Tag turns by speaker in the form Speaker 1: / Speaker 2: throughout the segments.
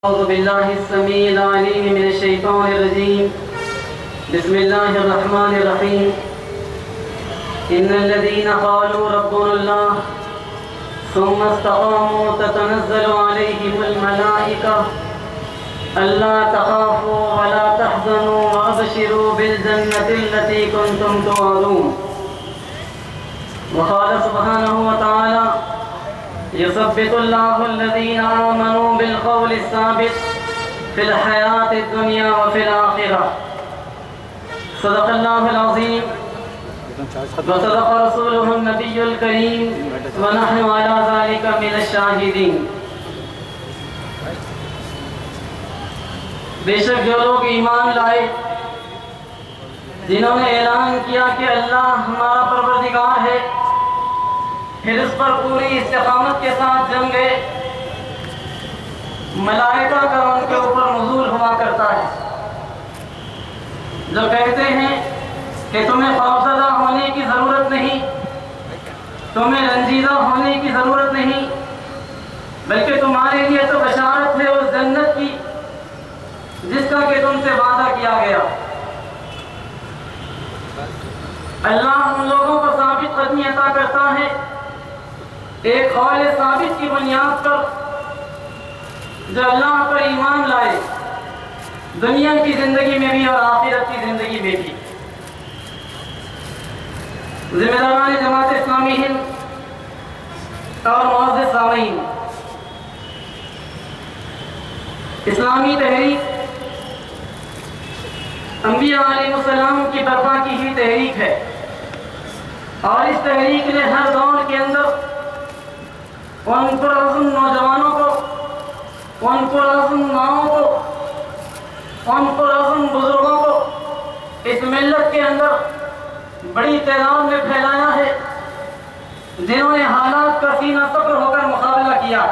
Speaker 1: أعوذ بالله السميع العليم من الشيطان الرجيم. بسم الله الرحمن الرحيم. إن الذين قالوا ربنا الله ثم استقاموا تتنزل عليهم الملائكة ألا تخافوا ولا تحزنوا وأبشروا بالجنة التي كنتم توعدون. وقال سبحانه وتعالى: يثبت الله الذين آمنوا بالقول الثابت في الحياة الدنيا وفي الآخرة. صدق الله العظيم وصدق رسوله النبي الكريم ونحن على ذلك من الشاهدين. بے شک جو لوگ ایمان لائے، جنہوں نے اعلان کیا کہ اللہ ہمارا پروردگار ہے، پھر اس پر پوری استقامت کے ساتھ جمے، ملائکہ کا ان کے اوپر نزول ہوا کرتا ہے، جو کہتے ہیں کہ تمہیں خوفزدہ ہونے کی ضرورت نہیں، تمہیں رنجیدہ ہونے کی ضرورت نہیں، بلکہ تمہارے لیے تو بشارت ہے اس جنت کی جس کا کہ تم سے وعدہ کیا گیا۔ اللہ ان لوگوں کو ثابت قدمی عطا کرتا ہے ایک قول ثابت کی بنیاد پر، جو اللہ پر ایمان لائے، دنیا کی زندگی میں بھی اور آخرت کی زندگی میں بھی۔ ذمہ داران جماعت اسلامی ہند اور معزز سامعین، اسلامی تحریک انبیاء علیہ السلام کی برپا کی ہوئی تحریک ہے، اور اس تحریک نے ہر دور کے اندر ان پرعزم نوجوانوں کو، ان پرعزم ماؤں کو، ان پرعزم بزرگوں کو اس ملت کے اندر بڑی تعداد میں پھیلایا ہے، جنہوں نے حالات کا سینہ صبر ہو کر مقابلہ کیا۔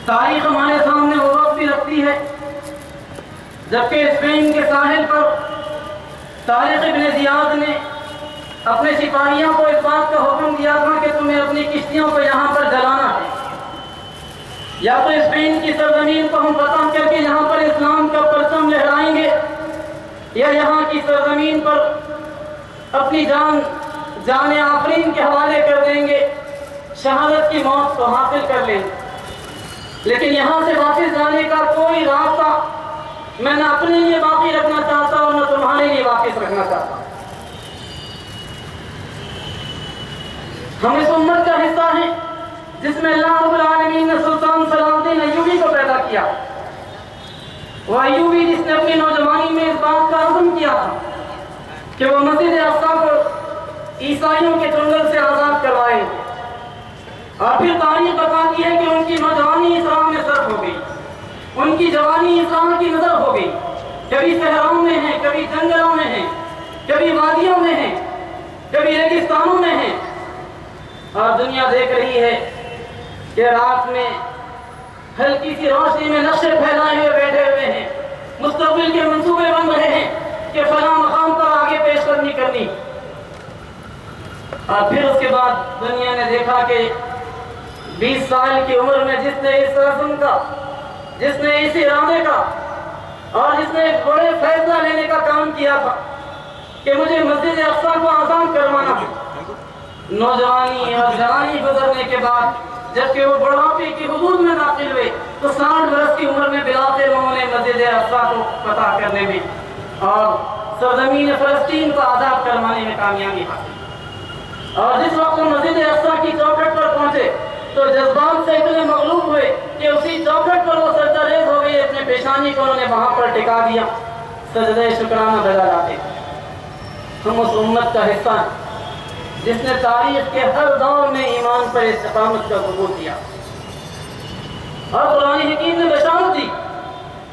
Speaker 1: تاریخ ہمارے سامنے وہ وقت بھی رکھتی ہے جبکہ اسپین کے ساحل پر طارق ابن زیاد نے اپنے سپاہیوں کو اس بات کا حکم دیا تھا کہ تمہیں اپنی کشتیوں کو یہاں پر جلانا ہے، یا تو اسپین کی سرزمین کو ہم فتح کر کے یہاں پر اسلام کا پرچم لہرائیں گے، یا یہاں کی سرزمین پر اپنی جان آفرین کے حوالے کر دیں گے، شہادت کی موت کو حاصل کر لیں گے۔ لیکن یہاں سے واپس جانے کا کوئی راستہ میں نہ اپنے لیے باقی رکھنا چاہتا اور نہ تمہارے لیے واپس رکھنا چاہتا۔ ہم اس امت کا حصہ ہیں جس میں اللہ رب العالمین نے سلطان صلاح الدین ایوبی کو پیدا کیا۔ وہ ایوبی جس نے اپنی نوجوانی میں اس بات کا عزم کیا تھا کہ وہ مسجد اقصیٰ کو عیسائیوں کے چنگل سے آزاد کروائیں، اور پھر تاریخ بتاتی ہے کہ ان کی نوجوانی اسلام میں صرف ہو گئی، ان کی جوانی اسلام کی نظر ہو گئی، کبھی صحراؤں میں ہیں، کبھی جنگلوں میں ہیں، کبھی وادیوں میں ہیں، کبھی ریگستانوں میں ہیں، اور دنیا دیکھ رہی ہے کہ رات میں ہلکی سی روشنی میں نقشے پھیلائے ہوئے بیٹھے ہوئے ہیں، مستقبل کے منصوبے بن رہے ہیں کہ فلاں مقام پر آگے پیش قدمی کرنی۔ اور پھر اس کے بعد دنیا نے دیکھا کہ 20 سال کی عمر میں جس نے اس رسم کا، جس نے اس ارادے کا اور جس نے ایک بڑے فیصلہ لینے کا کام کیا تھا کہ مجھے مسجد اقصیٰ کو آزاد کروانا ہے، نوجوانی اور جوانی گزرنے کے بعد جبکہ وہ بڑھاپے کی حدود میں داخل ہوئے تو 60 برس کی عمر میں بلاخر انہوں نے مسجد اقصیٰ کو فتح کرنے میں اور سرزمین فلسطین کو آزاد کروانے میں کامیابی حاصل۔ اور جس وقت وہ مسجد اقصیٰ کی چوکھٹ پر پہنچے تو جذبات سے اتنے مغلوب ہوئے کہ اسی چوکھٹ پر وہ سجدہ ریز ہو گئی، اپنے پیشانی کو انہوں نے وہاں پر ٹکا دیا، سجدہ شکرانہ بجا لاتے۔ ہم اس امت کا حصہ ہیں جس نے تاریخ کے ہر دور میں ایمان پر استقامت کا ثبوت دیا، اور قرآن حکیم نے بشارت دی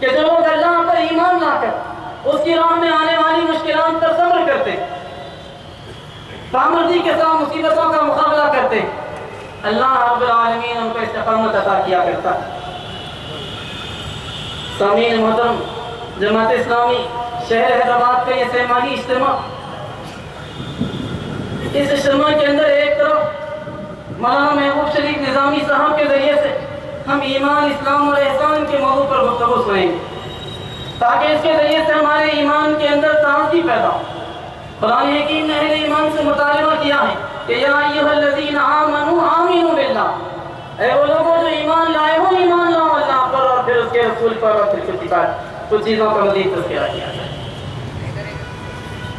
Speaker 1: کہ جو لوگ اللہ پر ایمان لا کر اس کی راہ میں آنے والی مشکلات پر صبر کرتے، کامردی کے ساتھ مصیبتوں کا مقابلہ کرتے، اللہ رب العالمین ان کو استقامت عطا کیا کرتا ہے۔ سامعین محترم، جماعت اسلامی شہر حیدرآباد کا یہ سہ-ماہی اجتماع، اس اجتماع کے اندر ایک طرف مولانا محبوب شریف نظامی صاحب کے ذریعے سے ہم ایمان، اسلام اور احسان کے موضوع پر گفتگو سنیں گے تاکہ اس کے ذریعے سے ہمارے ایمان کے اندر تازگی پیدا ہو۔ قرآن حکیم نے اہل ایمان سے مطالبہ کیا ہے کہ یا ایھا الذین آمنوا آمنوا باللہ، اے وہ لوگوں جو ایمان لائے ہو، ایمان لاؤ اللہ پر اور پھر اس کے رسول پر اور پھر کچھ چیزوں کا مزید تذکرہ کیا جائے۔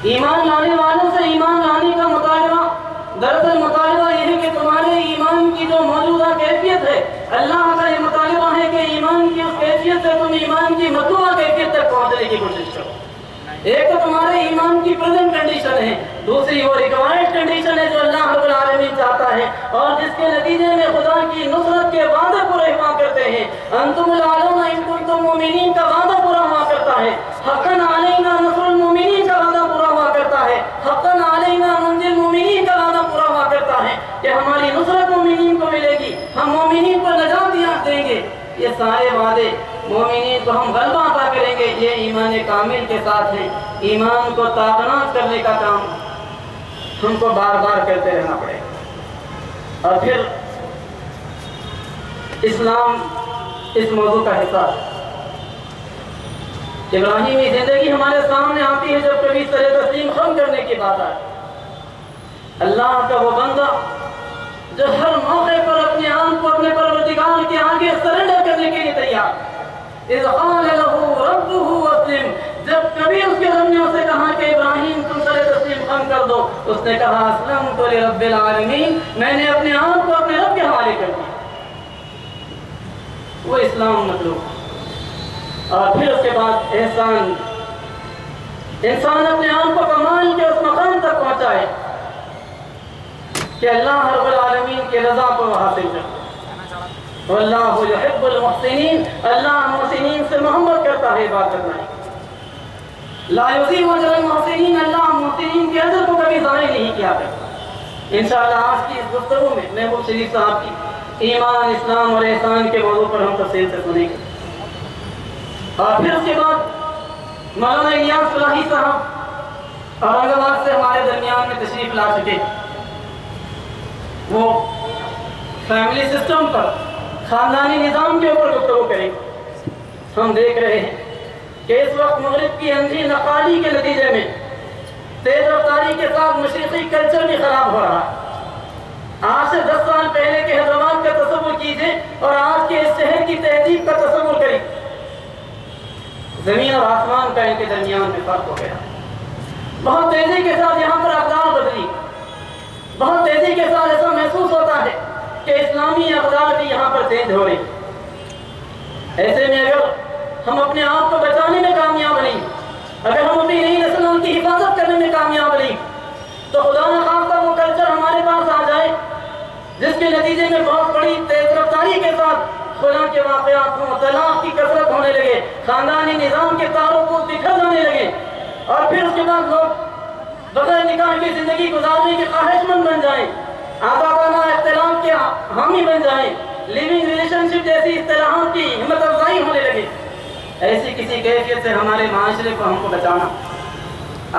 Speaker 1: ایمان لانے والوں سے ایمان لانے کا مطالبہ، دراصل مطالبہ یہ ہے کہ تمہارے ایمان کی جو موجودہ کیفیت ہے، اللہ کا یہ مطالبہ ہے کہ ایمان کی اس کیفیت سے تم ایمان کی مطلوبہ کیفیت تک پہنچنے کی کوشش کرو۔ ایک تو تمہارے ایمان کی پریزنٹ کنڈیشن ہے، دوسری وہ ریکوائرڈ کنڈیشن ہے جو اللہ رب العالمین چاہتا ہے اور جس کے نتیجے میں خدا کی نصرت کے وعدے پورے ہوا کرتے ہیں۔ انتم العالون ان کنتم مومنین کا وعدہ پورا ہوا کرتا ہے، حقا علینا نصر المومنین کا وعدہ پورا ہوا کرتا ہے، حقا علینا منجی المومنین کا وعدہ پورا ہوا کرتا ہے کہ ہماری نصرت مومنین کو ملے گی، ہم مومنین کو نجات دیں گے۔ یہ سارے وعدے مومنین کو ہم غلبہ عطا کریں گے، یہ ایمان کامل کے ساتھ ہیں۔ ایمان کو تابناک کرنے کا کام ہم کو بار بار کرتے رہنا پڑے گا۔ اور پھر اسلام اس موضوع کا حصہ ہے۔ ابراہیمی زندگی ہمارے سامنے آتی ہے جب کبھی سر تسلیم خم کرنے کی بات آئے۔ اللہ کا وہ بندہ جو ہر موقع پر اپنے آپ کو اپنے پروردگار کے آگے سرنڈر کرنے کے لیے تیار۔ اذ قال له ربه اسلم، جب کبھی اس کے رب نے اسے کہا کہ ابراہیم تم سر تسلیم خم کر دو، اس نے کہا اسلمت لرب العالمین، میں نے اپنے آپ کو اپنے رب کے حوالے کر دیا۔ وہ اسلام مطلوب۔ اور پھر اس کے بعد احسان، انسان اپنے آپ کو کمال کے اس مقام تک پہنچائے کہ اللہ رب العالمین کی رضا کو حاصل کرے۔ واللہ یحب المحسنین، اللہ محسنین سے محبت کرتا ہے، بات کرنا ہے۔ لا یضیع اجر المحسنین، اللہ محسنین کے اجر کو کبھی ضائع نہیں کیا کرتا۔ انشاءاللہ آج کی اس گفتگو میں محبوب شریف صاحب کی ایمان، اسلام اور احسان کے موضوع پر ہم تفصیل سے سنیں گے۔ اور پھر اس کے بعد مولانا الیاس فلاحی صاحب اورنگ آباد سے ہمارے درمیان میں تشریف لا چکے، وہ فیملی سسٹم پر، خاندانی نظام کے اوپر گفتگو کریں۔ ہم دیکھ رہے ہیں کہ اس وقت مغرب کی اندھی نقالی کے نتیجے میں تیز رفتاری کے ساتھ مشرقی کلچر بھی خراب ہو رہا ہے۔ آج سے 10 سال پہلے کے حیدرآباد کا تصور کیجئے اور آج کے اس شہر کی تہذیب کا تصور کریں، زمین اور آسمان کا ان کے درمیان میں فرق ہو گیا۔ بہت تیزی کے ساتھ یہاں پر اقدار بدلی، بہت تیزی کے ساتھ ایسا محسوس ہوتا ہے کہ اسلامی اقدار بھی یہاں پر چینج ہو رہی۔ ایسے میں اگر ہم اپنے آپ کو بچانے میں کامیاب نہیں، اگر ہم اپنی نئی نسلوں کی حفاظت کرنے میں کامیاب نہیں، تو خدا نخواستہ وہ کلچر ہمارے پاس آ جائے جس کے نتیجے میں بہت بڑی تیز رفتاری کے ساتھ خلا کے واقعات ہوں، طلاق کی کثرت ہونے لگے، خاندانی نظام کے تعلقات بکھر جانے لگے، اور پھر اس کے بعد لوگ بغیر نکاح کی زندگی گزارنے کے خواہش مند بن جائیں، آزادانہ اختلاف کے حامی بن جائیں، لیونگ ریلیشن شپ جیسی اصطلاحات کی ہمت افزائی ہونے لگے۔ ایسی کسی کیفیت سے ہمارے معاشرے کو ہم کو بچانا۔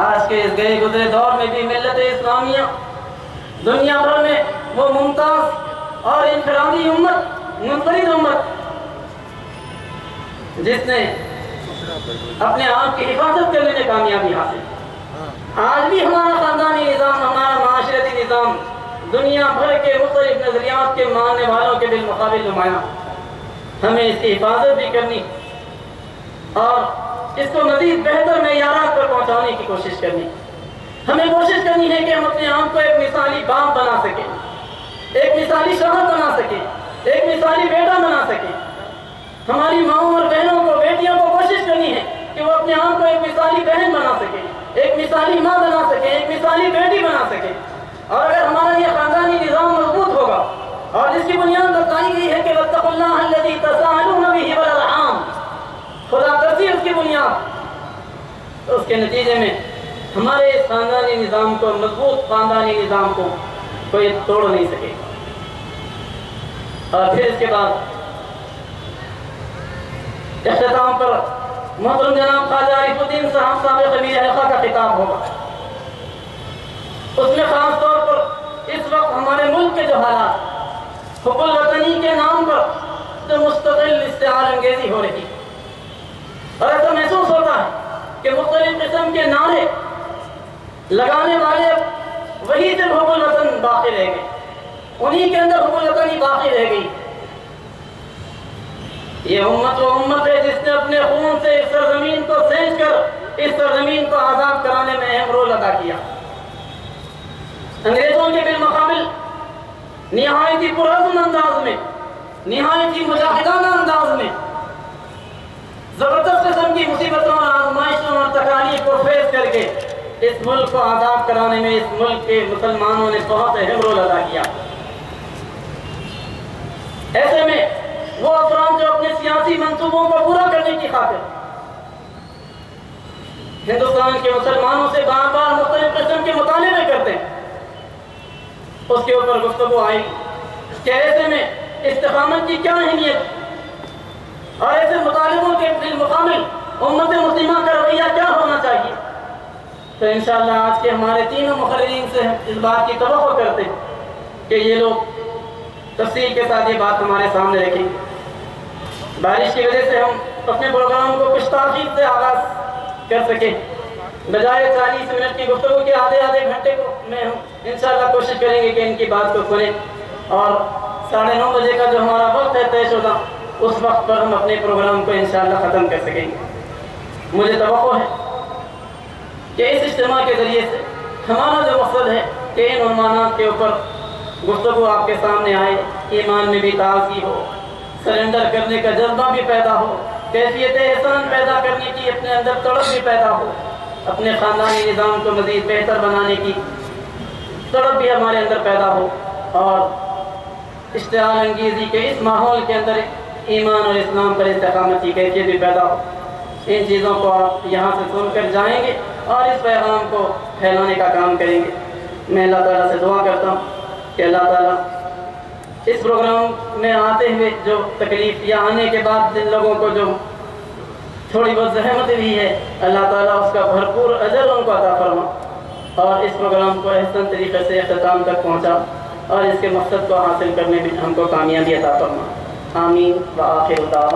Speaker 1: آج کے اس گئے گزرے دور میں بھی ملت اسلامیہ دنیا بھر میں وہ ممتاز اور انفرادی امت، منفرد امت جس نے اپنے آپ کی حفاظت کرنے میں کامیابی حاصل کی۔ آج بھی ہمارا خاندانی نظام، ہمارا معاشرتی نظام دنیا بھر کے مختلف نظریات کے ماننے والوں کے بالمقابل نمایاں۔ ہمیں اس کی حفاظت بھی کرنی اور اس کو مزید بہتر معیارات پر پہنچانے کی کوشش کرنی۔ ہمیں کوشش کرنی ہے کہ ہم اپنے آپ کو ایک مثالی باپ بنا سکیں، ایک مثالی شوہر بنا سکیں، ایک مثالی بیٹا بنا سکیں۔ ہماری ماؤں اور بہنوں کو، بیٹیوں کو کوشش کرنی ہے کہ وہ اپنے آپ کو ایک مثالی بہن بنا سکیں، ایک مثالی ماں بنا سکیں، ایک مثالی بیٹی بنا سکیں۔ اور اگر ہمارا یہ خاندانی نظام مضبوط ہوگا اور جس کی بنیاد بتائی گئی ہے کہ واتقوا اللہ الذی تساءلون بہ والارحام، خدا ترسی اس کی بنیاد، تو اس کے نتیجے میں ہمارے اس خاندانی نظام کو، مضبوط خاندانی نظام کو کوئی توڑ نہیں سکے۔ اور پھر اس کے بعد اختتام پر محترم جناب خواجہ عارف الدین صاحب خمیر حلقہ کا خطاب ہوگا۔ اس میں خاص طور پر اس وقت ہمارے ملک کے جو حالات، حب الوطنی کے نام پر تو مستقل اشتعال انگیزی ہو رہی، اور ایسا محسوس ہوتا ہے کہ مختلف قسم کے نعرے لگانے والے وہی جب حب الوطن باقی رہ گئے، انہی کے اندر حب الوطن ہی باقی رہ گئی۔ یہ امت و امت ہے جس نے اپنے خون سے اس سرزمین کو سینچ کر اس سرزمین کو آزاد کرانے میں اہم رول ادا کیا۔ انگریزوں کے بالمقابل نہایت ہی پرعزم انداز میں، نہایت ہی مجاہدانہ انداز میں زبردست قسم کی مصیبتوں اور آزمائشوں اور تکالیف کو فیس کر کے اس ملک کو آزاد کرانے میں اس ملک کے مسلمانوں نے بہت اہم رول ادا کیا۔ ایسے میں وہ افراد جو اپنے سیاسی منصوبوں کو پورا کرنے کی خاطر ہندوستان کے مسلمانوں سے بار بار مختلف قسم کے مطالبے کرتے ہیں، اس کے اوپر گفتگو آئی کہ ایسے میں استقامت کی کیا اہمیت اور ایسے مطالبوں کے بالمقابل امت مسلمہ کا رویہ کیا ہونا چاہیے۔ تو انشاءاللہ آج کے ہمارے تینوں مقررین سے اس بات کی توقع کرتے ہیں کہ یہ لوگ تفصیل کے ساتھ یہ بات ہمارے سامنے رکھیں گے۔ بارش کی وجہ سے ہم اپنے پروگرام کو کچھ تاخیر سے آغاز کر سکیں، بجائے 40 منٹ کی گفتگو کے آدھے گھنٹے کو میں ہم انشاءاللہ کوشش کریں گے کہ ان کی بات کو سنیں، اور 9:30 بجے کا جو ہمارا وقت ہے طے شدہ، اس وقت پر ہم اپنے پروگرام کو انشاءاللہ ختم کر سکیں گے۔ مجھے توقع ہے کہ اس اجتماع کے ذریعے سے ہمارا جو مقصد ہے کہ ان عنوانات کے اوپر گفتگو آپ کے سامنے آئے، ایمان میں بھی تازگی ہو، سرنڈر کرنے کا جذبہ بھی پیدا ہو، کیفیت احسان پیدا کرنے کی اپنے اندر تڑپ بھی پیدا ہو، اپنے خاندانی نظام کو مزید بہتر بنانے کی تڑپ بھی ہمارے اندر پیدا ہو، اور اشتعال انگیزی کے اس ماحول کے اندر ایمان اور اسلام پر استقامت کی کیفیت بھی پیدا ہو۔ ان چیزوں کو آپ یہاں سے سن کر جائیں گے اور اس پیغام کو پھیلانے کا کام کریں گے۔ میں اللہ تعالیٰ سے دعا کرتا ہوں کہ اللہ تعالیٰ اس پروگرام میں آتے ہوئے جو تکلیف یا آنے کے بعد جن لوگوں کو جو تھوڑی بہت زحمت بھی ہے، اللہ تعالیٰ اس کا بھرپور اجر ان کو عطا فرما، اور اس پروگرام کو احسن طریقے سے اختتام تک پہنچا، اور اس کے مقصد کو حاصل کرنے میں ہم کو کامیابی عطا فرما۔ آمین وآخر دعوانا۔